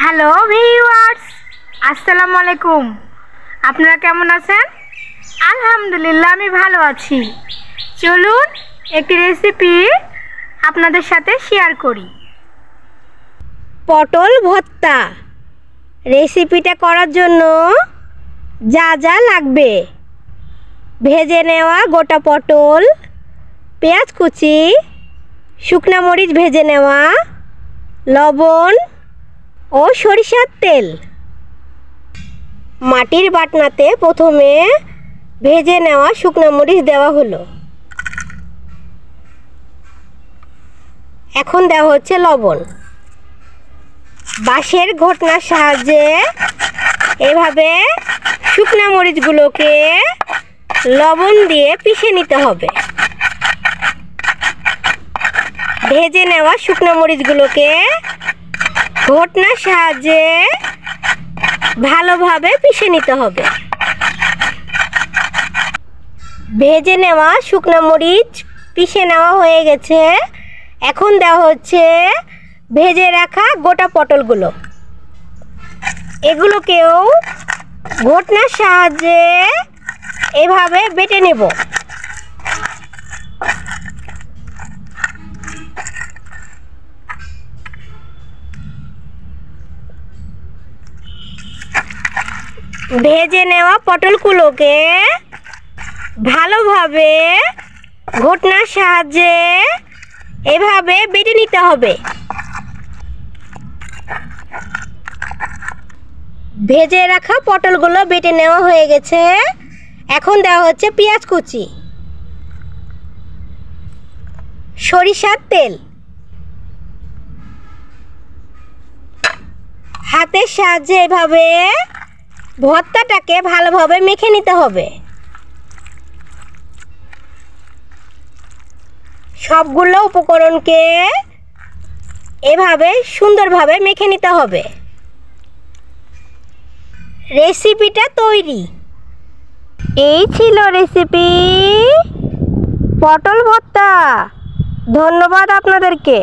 Hello viewers, আসসালামু আলাইকুম। আপনারা কেমন আছেন? আলহামদুলিল্লাহ, আমি ভালো আছি। চলুন একটি রেসিপি আপনাদের সাথে শেয়ার করি। পটল ভর্তা রেসিপিটা করার জন্য যা যা লাগবে: ভেজে নেওয়া গোটা পটল, পেঁয়াজ কুচি, শুকনা মরিচ ভেজে নেওয়া, লবণ ও সরিষার তেল। মাটির বাটনাতে প্রথমে ভেজে নেওয়া শুকনা মরিচ দেওয়া হলো। এখন দেওয়া হচ্ছে লবণ। বাঁশের ঘটনার সাহায্যে এভাবে শুকনা মরিচগুলোকে লবণ দিয়ে পিষে নিতে হবে। ভেজে নেওয়া শুকনো মরিচগুলোকে ঘটনার সাহায্যে ভালোভাবে পিষে নিতে হবে। ভেজে নেওয়া শুকনো মরিচ পিষে নেওয়া হয়ে গেছে। এখন দেওয়া হচ্ছে ভেজে রাখা গোটা পটলগুলো। এগুলোকেও ঘটনার সাহায্যে এভাবে বেটে নেব। ভেজে নেওয়া পটলগুলোকে ভালোভাবে ঘটনার সাহায্যে এভাবে বেটে নিতে হবে। ভেজে রাখা পটলগুলো বেটে নেওয়া হয়ে গেছে। এখন দেওয়া হচ্ছে পেঁয়াজ কুচি, সরিষার তেল, হাতের সাহায্যে এভাবে ভর্তাটাকে ভালোভাবে মেখে নিতে হবে। সবগুলো উপকরণকে এভাবে সুন্দরভাবে মেখে নিতে হবে। রেসিপিটা তৈরি। এই ছিল রেসিপি পটল ভর্তা। ধন্যবাদ আপনাদেরকে।